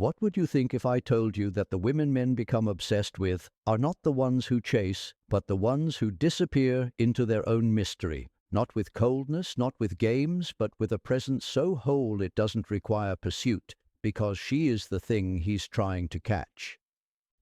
What would you think if I told you that the women men become obsessed with are not the ones who chase, but the ones who disappear into their own mystery? Not with coldness, not with games, but with a presence so whole it doesn't require pursuit, because she is the thing he's trying to catch.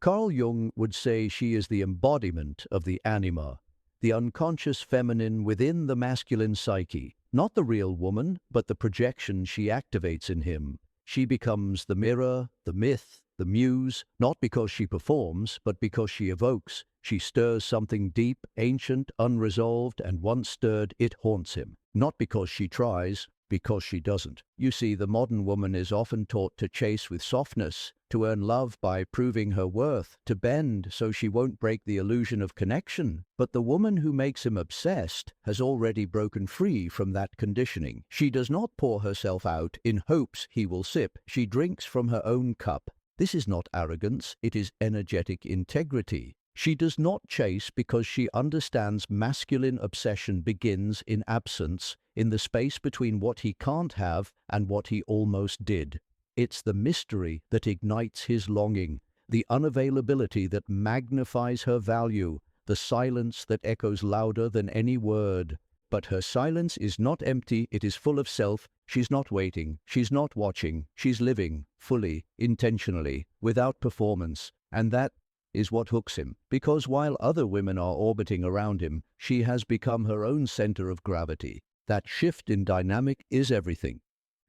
Carl Jung would say she is the embodiment of the anima, the unconscious feminine within the masculine psyche, not the real woman, but the projection she activates in him. She becomes the mirror, the myth, the muse, not because she performs, but because she evokes. She stirs something deep, ancient, unresolved, and once stirred, it haunts him. Not because she tries, because she doesn't. You see, the modern woman is often taught to chase with softness, to earn love by proving her worth, to bend so she won't break the illusion of connection. But the woman who makes him obsessed has already broken free from that conditioning. She does not pour herself out in hopes he will sip. She drinks from her own cup. This is not arrogance, it is energetic integrity. She does not chase because she understands masculine obsession begins in absence, in the space between what he can't have and what he almost did. It's the mystery that ignites his longing, the unavailability that magnifies her value, the silence that echoes louder than any word. But her silence is not empty, it is full of self. She's not waiting, she's not watching, she's living, fully, intentionally, without performance. And that is what hooks him, because while other women are orbiting around him, she has become her own center of gravity. That shift in dynamic is everything.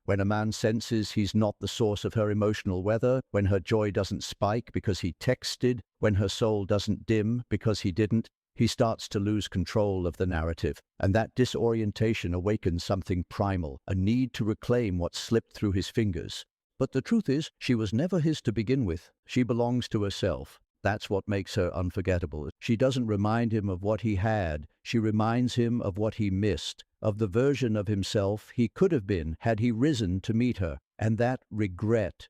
When a man senses he's not the source of her emotional weather, when her joy doesn't spike because he texted, when her soul doesn't dim because he didn't, he starts to lose control of the narrative. And that disorientation awakens something primal, a need to reclaim what slipped through his fingers. But the truth is, she was never his to begin with. She belongs to herself. That's what makes her unforgettable. She doesn't remind him of what he had. She reminds him of what he missed, of the version of himself he could have been had he risen to meet her. And that regret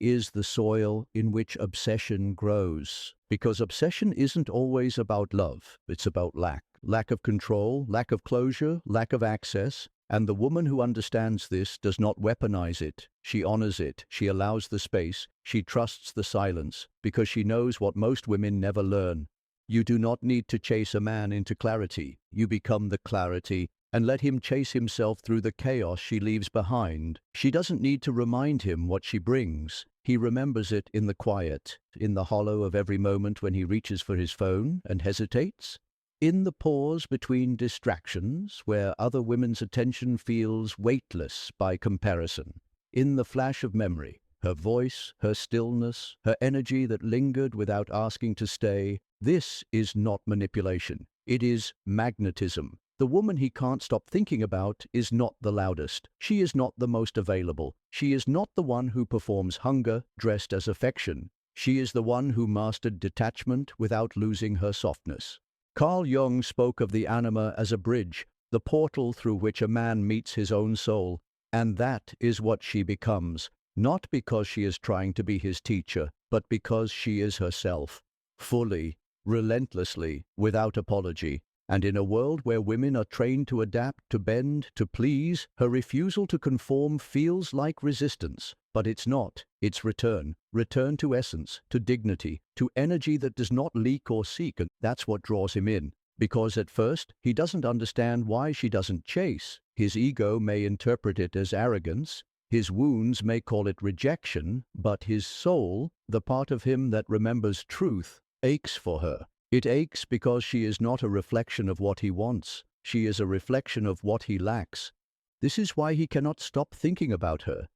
is the soil in which obsession grows. Because obsession isn't always about love. It's about lack. Lack of control, lack of closure, lack of access. And the woman who understands this does not weaponize it. She honors it. She allows the space. She trusts the silence, because she knows what most women never learn. You do not need to chase a man into clarity. You become the clarity, and let him chase himself through the chaos she leaves behind. She doesn't need to remind him what she brings. He remembers it in the quiet, in the hollow of every moment when he reaches for his phone and hesitates. In the pause between distractions, where other women's attention feels weightless by comparison. In the flash of memory, her voice, her stillness, her energy that lingered without asking to stay. This is not manipulation. It is magnetism. The woman he can't stop thinking about is not the loudest. She is not the most available. She is not the one who performs hunger dressed as affection. She is the one who mastered detachment without losing her softness. Carl Jung spoke of the anima as a bridge, the portal through which a man meets his own soul, and that is what she becomes, not because she is trying to be his teacher, but because she is herself, fully, relentlessly, without apology. And in a world where women are trained to adapt, to bend, to please, her refusal to conform feels like resistance. But it's not. It's return. Return to essence, to dignity, to energy that does not leak or seek, and that's what draws him in. Because at first, he doesn't understand why she doesn't chase. His ego may interpret it as arrogance. His wounds may call it rejection, but his soul, the part of him that remembers truth, aches for her. It aches because she is not a reflection of what he wants. She is a reflection of what he lacks. This is why he cannot stop thinking about her.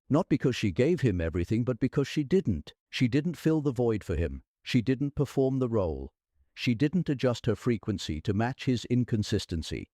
Not because she gave him everything, but because she didn't. She didn't fill the void for him. She didn't perform the role. She didn't adjust her frequency to match his inconsistency.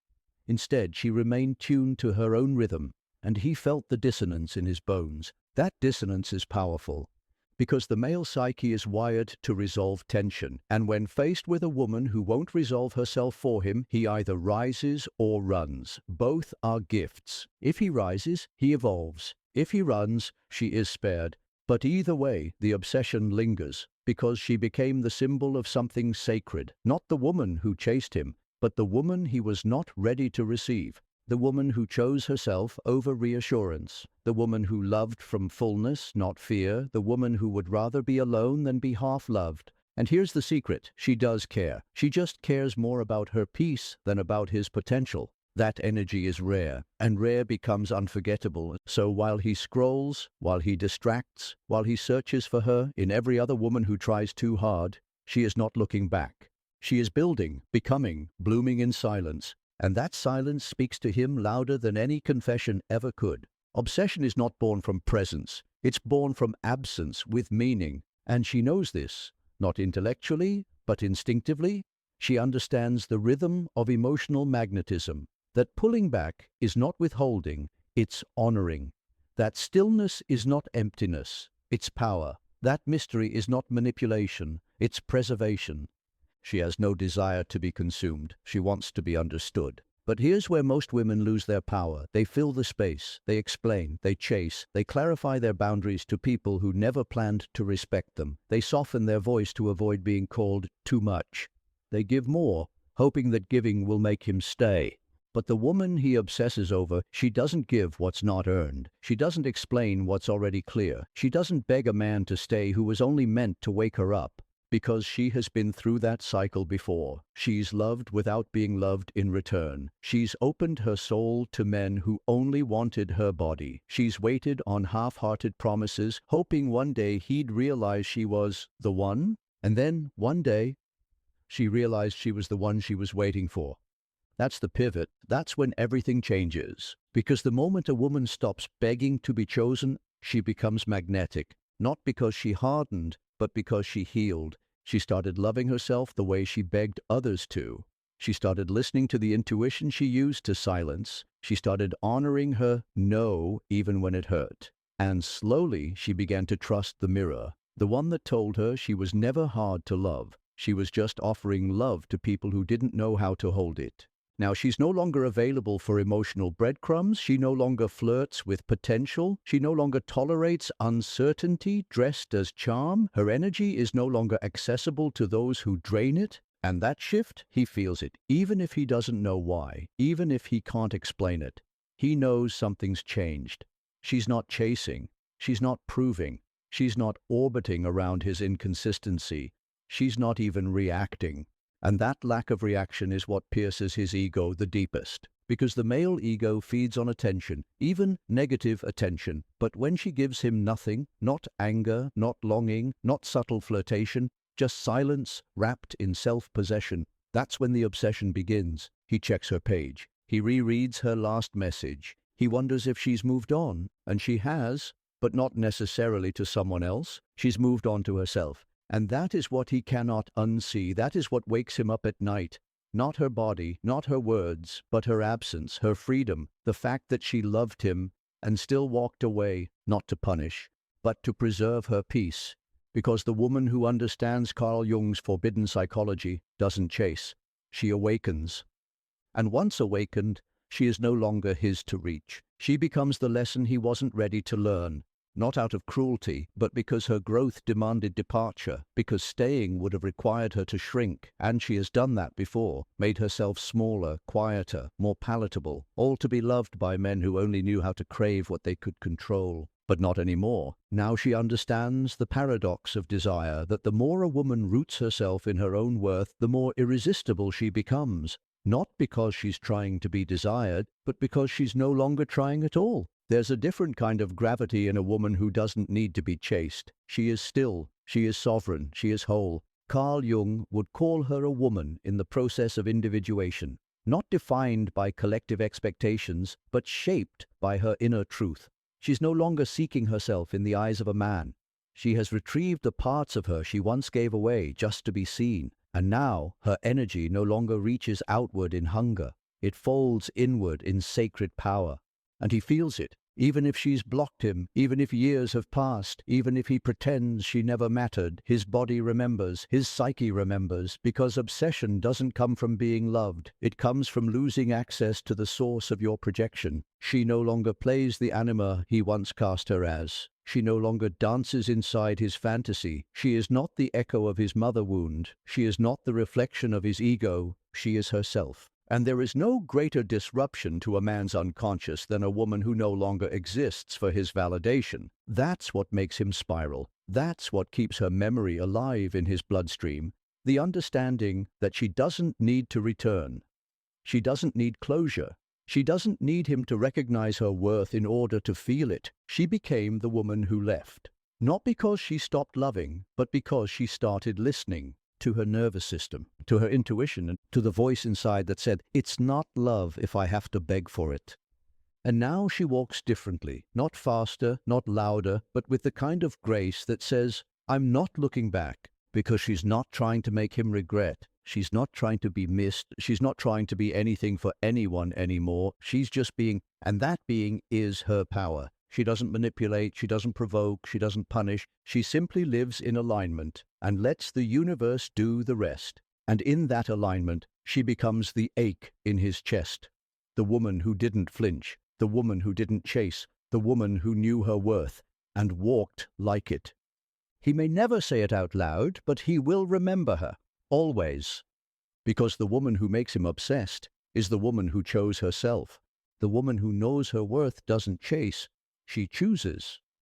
Instead, she remained tuned to her own rhythm, and he felt the dissonance in his bones. That dissonance is powerful, because the male psyche is wired to resolve tension, and when faced with a woman who won't resolve herself for him, he either rises or runs. Both are gifts. If he rises, he evolves. If he runs, she is spared. But either way, the obsession lingers, because she became the symbol of something sacred, not the woman who chased him, but the woman he was not ready to receive. the woman who chose herself over reassurance, the woman who loved from fullness, not fear, the woman who would rather be alone than be half-loved. And here's the secret: she does care. She just cares more about her peace than about his potential. That energy is rare, and rare becomes unforgettable. So while he scrolls, while he distracts, while he searches for her in every other woman who tries too hard, she is not looking back. She is building, becoming, blooming in silence, and that silence speaks to him louder than any confession ever could. Obsession is not born from presence, it's born from absence with meaning, and she knows this, not intellectually, but instinctively. She understands the rhythm of emotional magnetism, that pulling back is not withholding, it's honoring. That stillness is not emptiness, it's power. That mystery is not manipulation, it's preservation. She has no desire to be consumed. She wants to be understood. But here's where most women lose their power. They fill the space. They explain. They chase. They clarify their boundaries to people who never planned to respect them. They soften their voice to avoid being called too much. They give more, hoping that giving will make him stay. But the woman he obsesses over, she doesn't give what's not earned. She doesn't explain what's already clear. She doesn't beg a man to stay who was only meant to wake her up. Because she has been through that cycle before. She's loved without being loved in return. She's opened her soul to men who only wanted her body. She's waited on half-hearted promises, hoping one day he'd realize she was the one. And then, one day, she realized she was the one she was waiting for. That's the pivot. That's when everything changes. Because the moment a woman stops begging to be chosen, she becomes magnetic. Not because she hardened, but because she healed. She started loving herself the way she begged others to. She started listening to the intuition she used to silence. She started honoring her no even when it hurt. And slowly she began to trust the mirror, the one that told her she was never hard to love. She was just offering love to people who didn't know how to hold it. Now she's no longer available for emotional breadcrumbs. She no longer flirts with potential. She no longer tolerates uncertainty dressed as charm. Her energy is no longer accessible to those who drain it. And that shift, he feels it, even if he doesn't know why, even if he can't explain it. He knows something's changed. She's not chasing. She's not proving. She's not orbiting around his inconsistency. She's not even reacting. And that lack of reaction is what pierces his ego the deepest. Because the male ego feeds on attention, even negative attention. But when she gives him nothing, not anger, not longing, not subtle flirtation, just silence wrapped in self-possession, that's when the obsession begins. He checks her page. He rereads her last message. He wonders if she's moved on. And she has, but not necessarily to someone else. She's moved on to herself. And that is what he cannot unsee. That is what wakes him up at night. Not her body, not her words, but her absence, her freedom, the fact that she loved him and still walked away, not to punish, but to preserve her peace. Because the woman who understands Carl Jung's forbidden psychology doesn't chase. She awakens. And once awakened, she is no longer his to reach. She becomes the lesson he wasn't ready to learn. Not out of cruelty, but because her growth demanded departure, because staying would have required her to shrink, and she has done that before, made herself smaller, quieter, more palatable, all to be loved by men who only knew how to crave what they could control. But not anymore. Now she understands the paradox of desire, that the more a woman roots herself in her own worth, the more irresistible she becomes. Not because she's trying to be desired, but because she's no longer trying at all. There's a different kind of gravity in a woman who doesn't need to be chased. She is still, she is sovereign, she is whole. Carl Jung would call her a woman in the process of individuation, not defined by collective expectations, but shaped by her inner truth. She's no longer seeking herself in the eyes of a man. She has retrieved the parts of her she once gave away just to be seen, and now her energy no longer reaches outward in hunger. It folds inward in sacred power. And he feels it, even if she's blocked him, even if years have passed, even if he pretends she never mattered. His body remembers, his psyche remembers, because obsession doesn't come from being loved. It comes from losing access to the source of your projection. She no longer plays the anima he once cast her as. She no longer dances inside his fantasy. She is not the echo of his mother wound. She is not the reflection of his ego. She is herself. And there is no greater disruption to a man's unconscious than a woman who no longer exists for his validation. That's what makes him spiral. That's what keeps her memory alive in his bloodstream. The understanding that she doesn't need to return. She doesn't need closure. She doesn't need him to recognize her worth in order to feel it. She became the woman who left. Not because she stopped loving, but because she started listening to her nervous system, to her intuition, and to the voice inside that said, "It's not love if I have to beg for it." And now she walks differently, not faster, not louder, but with the kind of grace that says, "I'm not looking back," because she's not trying to make him regret. She's not trying to be missed. She's not trying to be anything for anyone anymore. She's just being, and that being is her power. She doesn't manipulate, she doesn't provoke, she doesn't punish. She simply lives in alignment and lets the universe do the rest. And in that alignment, she becomes the ache in his chest. The woman who didn't flinch, the woman who didn't chase, the woman who knew her worth and walked like it. He may never say it out loud, but he will remember her, always. Because the woman who makes him obsessed is the woman who chose herself. The woman who knows her worth doesn't chase, she chooses.